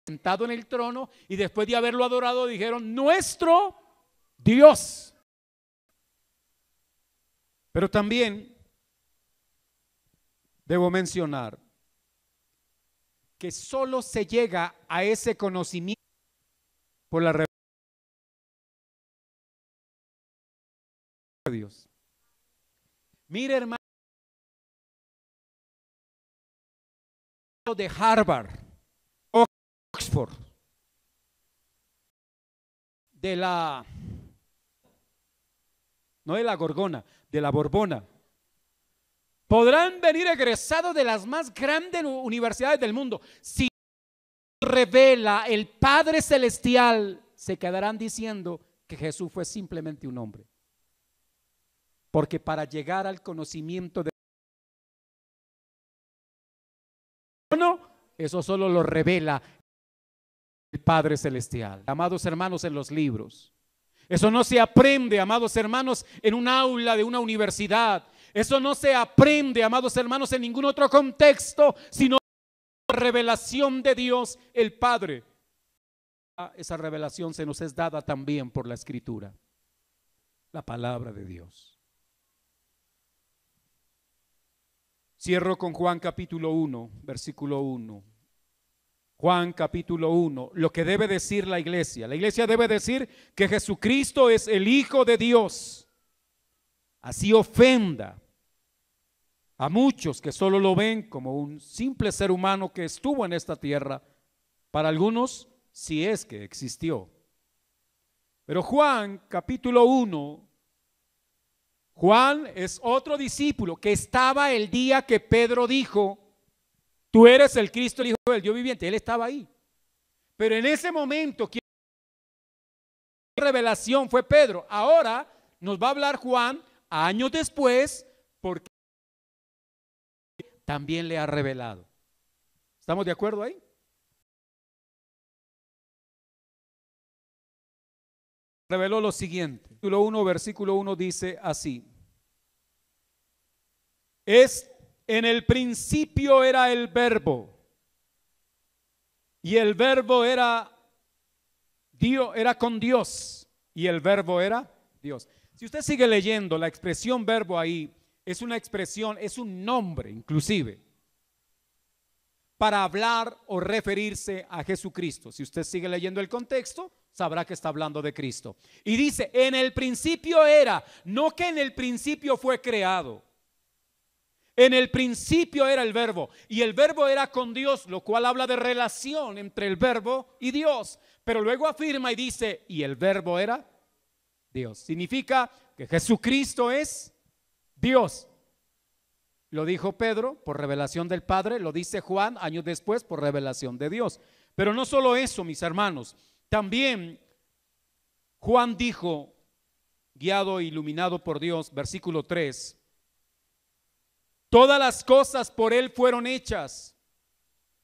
S1: sentado en el trono y después de haberlo adorado dijeron: nuestro Dios. Pero también debo mencionar que solo se llega a ese conocimiento por la revelación de Dios. Mire, hermano, de Harvard, Oxford, de la, no de la Gorgona, de la Borbona, podrán venir egresados de las más grandes universidades del mundo. Si revela el Padre Celestial, se quedarán diciendo que Jesús fue simplemente un hombre. Porque para llegar al conocimiento de Eso solo lo revela el Padre Celestial. Amados hermanos, en los libros. Eso no se aprende, amados hermanos, en un aula de una universidad. Eso no se aprende, amados hermanos, en ningún otro contexto, sino la revelación de Dios, el Padre. Esa revelación se nos es dada también por la Escritura, la palabra de Dios. Cierro con Juan capítulo 1, versículo 1. Juan capítulo 1, lo que debe decir la iglesia. La iglesia debe decir que Jesucristo es el Hijo de Dios. Así ofenda a muchos que solo lo ven como un simple ser humano que estuvo en esta tierra. Para algunos, si es que existió. Pero Juan capítulo 1, Juan es otro discípulo que estaba el día que Pedro dijo: tú eres el Cristo, el Hijo del Dios viviente. Él estaba ahí. Pero en ese momento, ¿quién revelación fue Pedro? Ahora nos va a hablar Juan años después, porque también le ha revelado. ¿Estamos de acuerdo ahí? Reveló lo siguiente. Capítulo 1, versículo 1 dice así: en el principio era el Verbo, y el Verbo era Dios, era con Dios, y el Verbo era Dios. Si usted sigue leyendo, la expresión verbo ahí es una expresión, es un nombre inclusive, para hablar o referirse a Jesucristo. Si usted sigue leyendo el contexto, sabrá que está hablando de Cristo. Y dice, en el principio era, no que en el principio fue creado. En el principio era el Verbo, y el Verbo era con Dios, lo cual habla de relación entre el Verbo y Dios. Pero luego afirma y dice, y el Verbo era Dios. Significa que Jesucristo es Dios. Lo dijo Pedro por revelación del Padre, lo dice Juan años después por revelación de Dios. Pero no solo eso, mis hermanos, también Juan dijo, guiado e iluminado por Dios, versículo 3, todas las cosas por Él fueron hechas,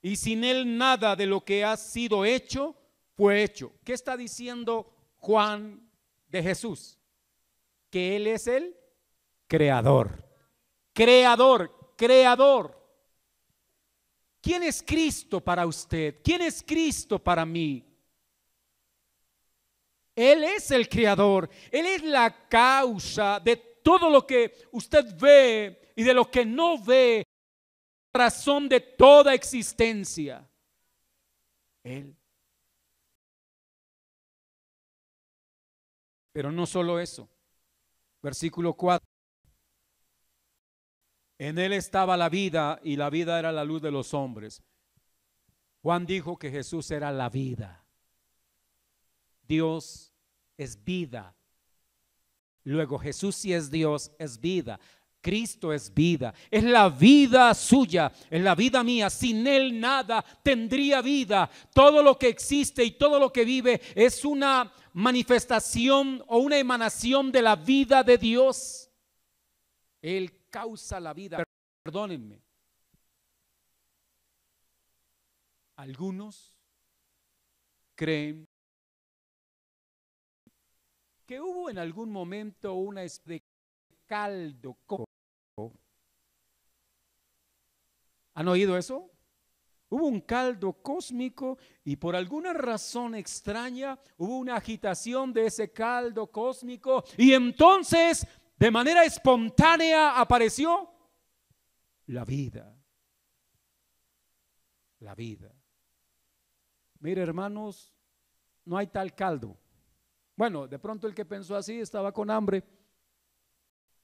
S1: y sin Él nada de lo que ha sido hecho fue hecho. ¿Qué está diciendo Juan de Jesús? Que Él es el creador. Creador. ¿Quién es Cristo para usted? ¿Quién es Cristo para mí? Él es el creador. Él es la causa de todo lo que usted ve y de lo que no ve, razón de toda existencia. Él. Pero no solo eso. Versículo 4. En Él estaba la vida, y la vida era la luz de los hombres. Juan dijo que Jesús era la vida. Dios es vida. Luego Jesús, si es Dios, es vida. Cristo es vida. Es la vida suya, es la vida mía. Sin Él nada tendría vida. Todo lo que existe y todo lo que vive es una manifestación o una emanación de la vida de Dios. Él causa la vida. Perdónenme. Algunos creen que hubo en algún momento una especie de caldo cósmico. ¿Han oído eso? Hubo un caldo cósmico y por alguna razón extraña hubo una agitación de ese caldo cósmico y entonces de manera espontánea apareció la vida. La vida. Mire, hermanos, no hay tal caldo. Bueno, de pronto el que pensó así estaba con hambre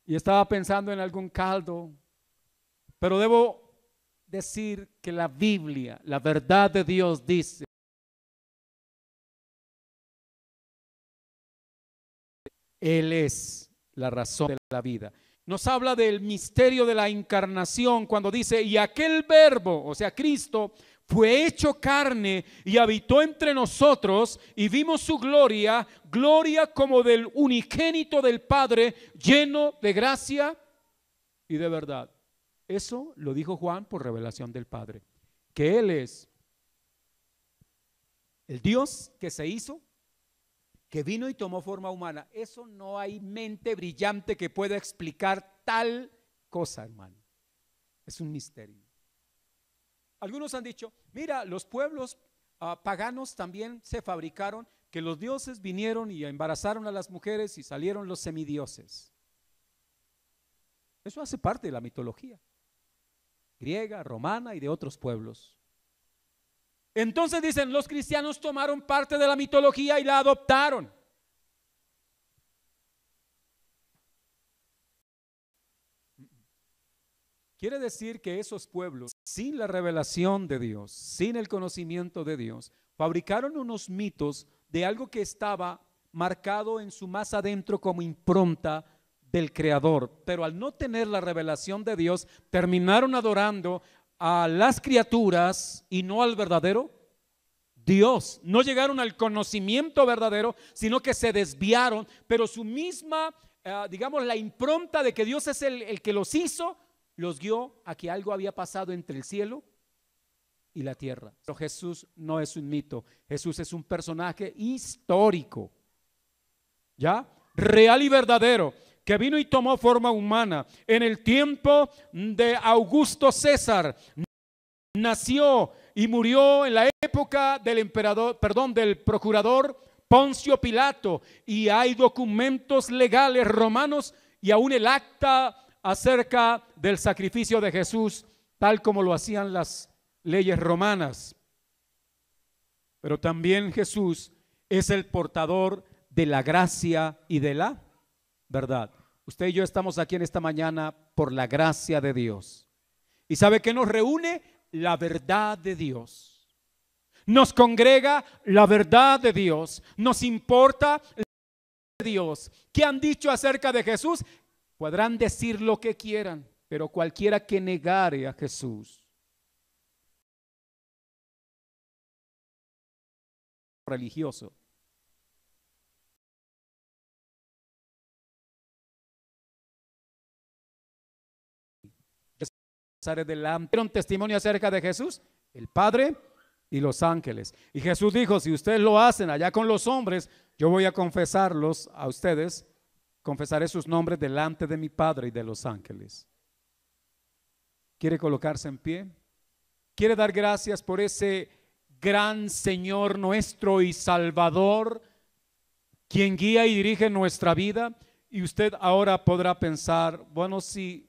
S1: y estaba pensando en algún caldo, pero debo decir que la Biblia, la verdad de Dios dice, Él es la razón de la vida. Nos habla del misterio de la encarnación cuando dice, y aquel verbo, o sea Cristo, fue hecho carne y habitó entre nosotros y vimos su gloria, gloria como del unigénito del Padre, lleno de gracia y de verdad. Eso lo dijo Juan por revelación del Padre. que Él es el Dios que se hizo, que vino y tomó forma humana. Eso no hay mente brillante que pueda explicar tal cosa, hermano. Es un misterio. Algunos han dicho, mira, los pueblos paganos también se fabricaron, que los dioses vinieron y embarazaron a las mujeres y salieron los semidioses. Eso hace parte de la mitología griega, romana y de otros pueblos. Entonces dicen, los cristianos tomaron parte de la mitología y la adoptaron. Quiere decir que esos pueblos, sin la revelación de Dios, sin el conocimiento de Dios, fabricaron unos mitos de algo que estaba marcado en su más adentro como impronta del Creador, pero al no tener la revelación de Dios, terminaron adorando a las criaturas y no al verdadero Dios. No llegaron al conocimiento verdadero, sino que se desviaron, pero su misma, digamos, la impronta de que Dios es el que los hizo, los guió a que algo había pasado entre el cielo y la tierra. Pero Jesús no es un mito, Jesús es un personaje histórico, ¿ya? Real y verdadero, que vino y tomó forma humana en el tiempo de Augusto César. Nació y murió en la época del emperador, del procurador Poncio Pilato, y hay documentos legales romanos y aún el acta acerca del sacrificio de Jesús, tal como lo hacían las leyes romanas. Pero también Jesús es el portador de la gracia y de la verdad. Usted y yo estamos aquí en esta mañana por la gracia de Dios. ¿Y sabe qué nos reúne? La verdad de Dios. Nos congrega la verdad de Dios. Nos importa la verdad de Dios. ¿Qué han dicho acerca de Jesús? Podrán decir lo que quieran, pero cualquiera que negare a Jesús, religioso, dieron testimonio acerca de Jesús, el Padre y los ángeles. Y Jesús dijo, si ustedes lo hacen allá con los hombres, yo voy a confesarlos a ustedes, confesaré sus nombres delante de mi Padre y de los ángeles. ¿Quiere colocarse en pie? ¿Quiere dar gracias por ese gran Señor nuestro y Salvador, quien guía y dirige nuestra vida? Y usted ahora podrá pensar, bueno, si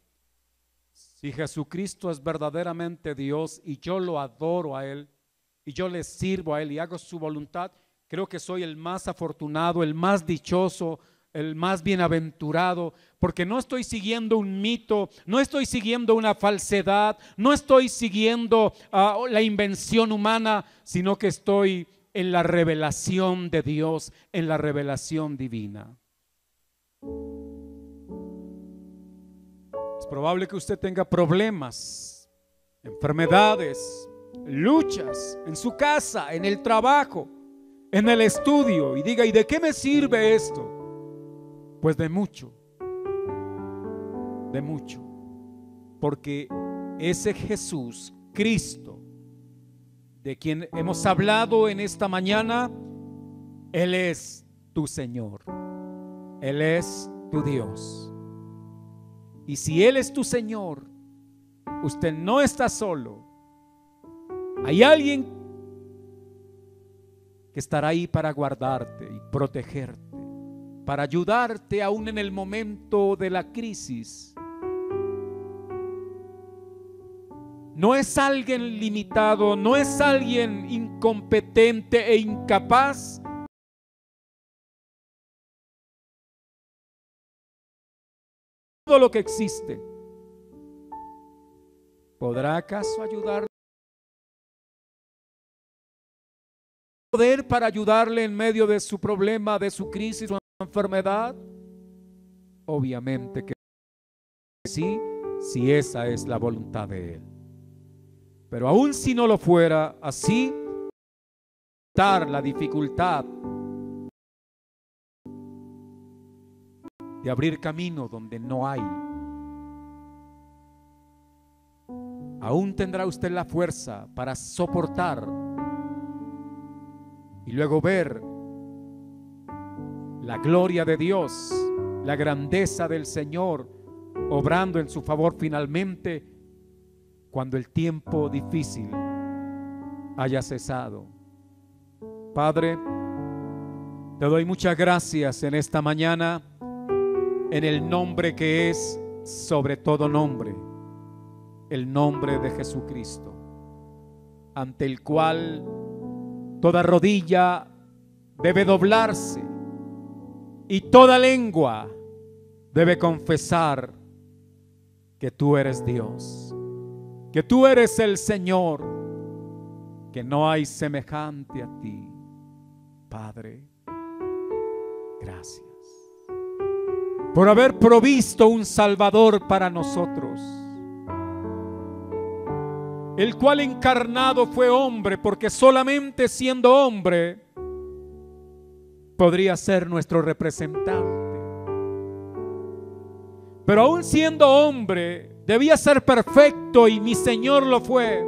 S1: Jesucristo es verdaderamente Dios y yo lo adoro a Él y yo le sirvo a Él y hago su voluntad, creo que soy el más afortunado, el más dichoso, el más bienaventurado, porque no estoy siguiendo un mito, no estoy siguiendo una falsedad, no estoy siguiendo la invención humana, sino que estoy en la revelación de Dios, en la revelación divina. Es probable que usted tenga problemas, enfermedades, luchas en su casa, en el trabajo, en el estudio, y diga, ¿y de qué me sirve esto? Pues de mucho, porque ese Jesús, Cristo, de quien hemos hablado en esta mañana, Él es tu Señor, Él es tu Dios. Y si Él es tu Señor, usted no está solo. Hay alguien que estará ahí para guardarte y protegerte, para ayudarte aún en el momento de la crisis. No es alguien limitado, no es alguien incompetente e incapaz. Todo lo que existe, ¿podrá acaso ayudarle? ¿Poder para ayudarle en medio de su problema, de su crisis o enfermedad? Obviamente que sí, si esa es la voluntad de Él. Pero aún si no lo fuera así, la dificultad de abrir camino donde no hay. aún tendrá usted la fuerza para soportar y luego ver la gloria de Dios, la grandeza del Señor obrando en su favor finalmente cuando el tiempo difícil haya cesado. Padre, te doy muchas gracias en esta mañana en el nombre que es sobre todo nombre, el nombre de Jesucristo, ante el cual toda rodilla debe doblarse y toda lengua debe confesar que tú eres Dios, que tú eres el Señor, que no hay semejante a ti. Padre, gracias por haber provisto un Salvador para nosotros, el cual encarnado fue hombre, porque solamente siendo hombre podría ser nuestro representante. Pero aún siendo hombre debía ser perfecto, y mi Señor lo fue.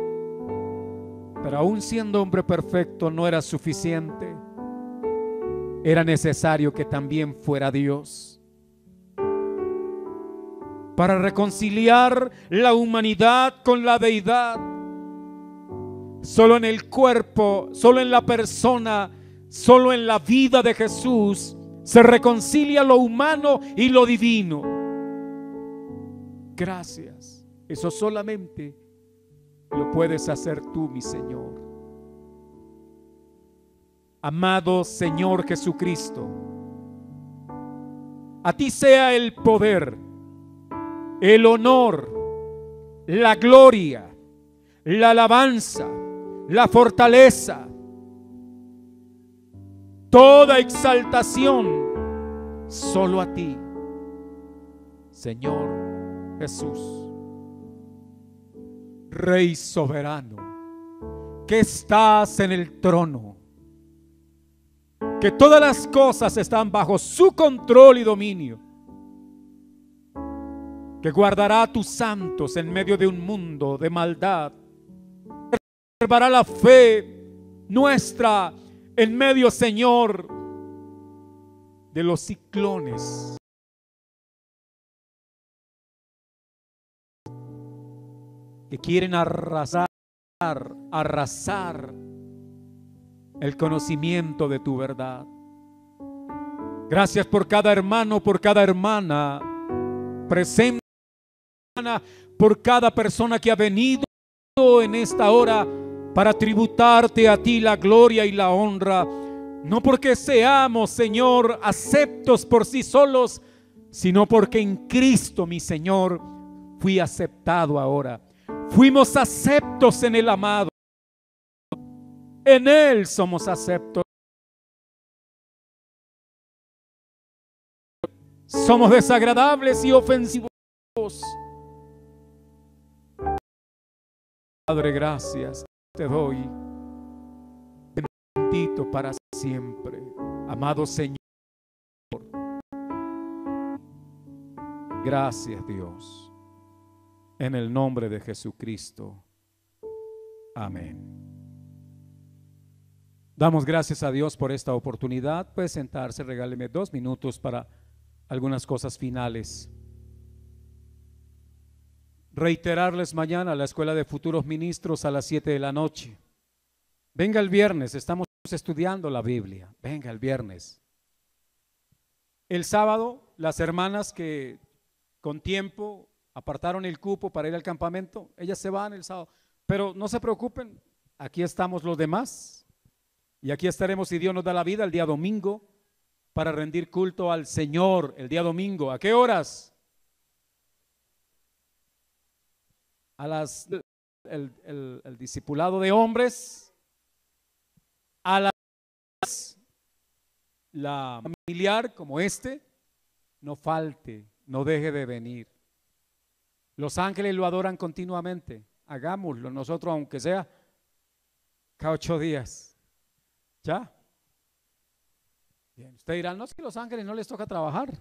S1: Pero aún siendo hombre perfecto no era suficiente. Era necesario que también fuera Dios para reconciliar la humanidad con la deidad. Solo en el cuerpo, solo en la persona, solo en la vida de Jesús se reconcilia lo humano y lo divino. Gracias. Eso solamente lo puedes hacer tú, mi Señor. Amado Señor Jesucristo, a ti sea el poder, el honor, la gloria, la alabanza, la fortaleza, toda exaltación, solo a ti, Señor Jesús, Rey soberano, que estás en el trono, que todas las cosas están bajo su control y dominio, que guardará a tus santos en medio de un mundo de maldad, que preservará la fe nuestra en medio, Señor, de los ciclones que quieren arrasar el conocimiento de tu verdad. Gracias por cada hermano, por cada hermana presente, por cada persona que ha venido en esta hora para tributarte a ti la gloria y la honra, no porque seamos, Señor, aceptos por sí solos, sino porque en Cristo, mi Señor, fui aceptado ahora. Fuimos aceptos en el amado. En Él somos aceptos. Somos desagradables y ofensivos. Padre, gracias te doy. Bendito para siempre, amado Señor. Gracias, Dios. En el nombre de Jesucristo. Amén. Damos gracias a Dios por esta oportunidad. Puede sentarse, regáleme 2 minutos para algunas cosas finales. Reiterarles mañana la Escuela de Futuros Ministros a las 7 de la noche. Venga el viernes, estamos estudiando la Biblia. Venga el viernes. El sábado, las hermanas que con tiempo apartaron el cupo para ir al campamento, ellas se van el sábado. Pero no se preocupen, aquí estamos los demás. Y aquí estaremos, si Dios nos da la vida, el día domingo para rendir culto al Señor el día domingo. ¿A qué horas? A las el discipulado de hombres, a las la familiar como no falte, no deje de venir. Los ángeles lo adoran continuamente. Hagámoslo nosotros, aunque sea cada 8 días. ¿Ya? Bien, usted dirá, no, es que los ángeles no les toca trabajar.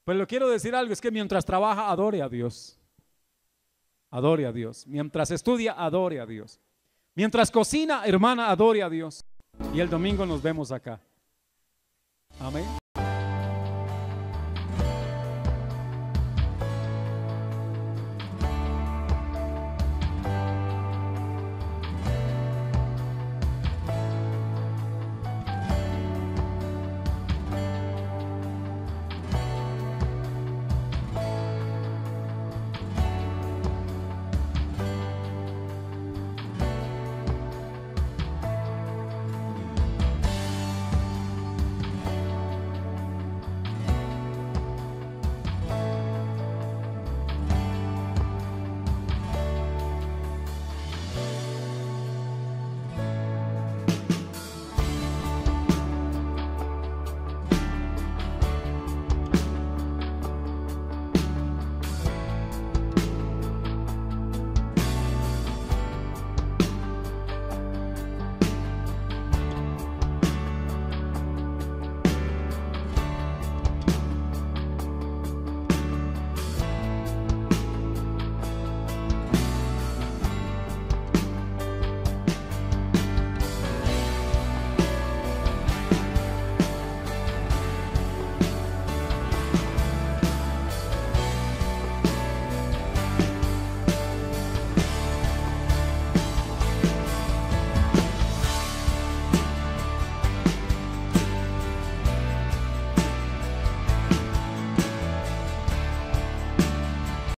S1: Pues lo quiero decir algo, es que mientras trabaja, adore a Dios. Adore a Dios. Mientras estudia, adore a Dios. Mientras cocina, hermana, adore a Dios. Y el domingo nos vemos acá. Amén.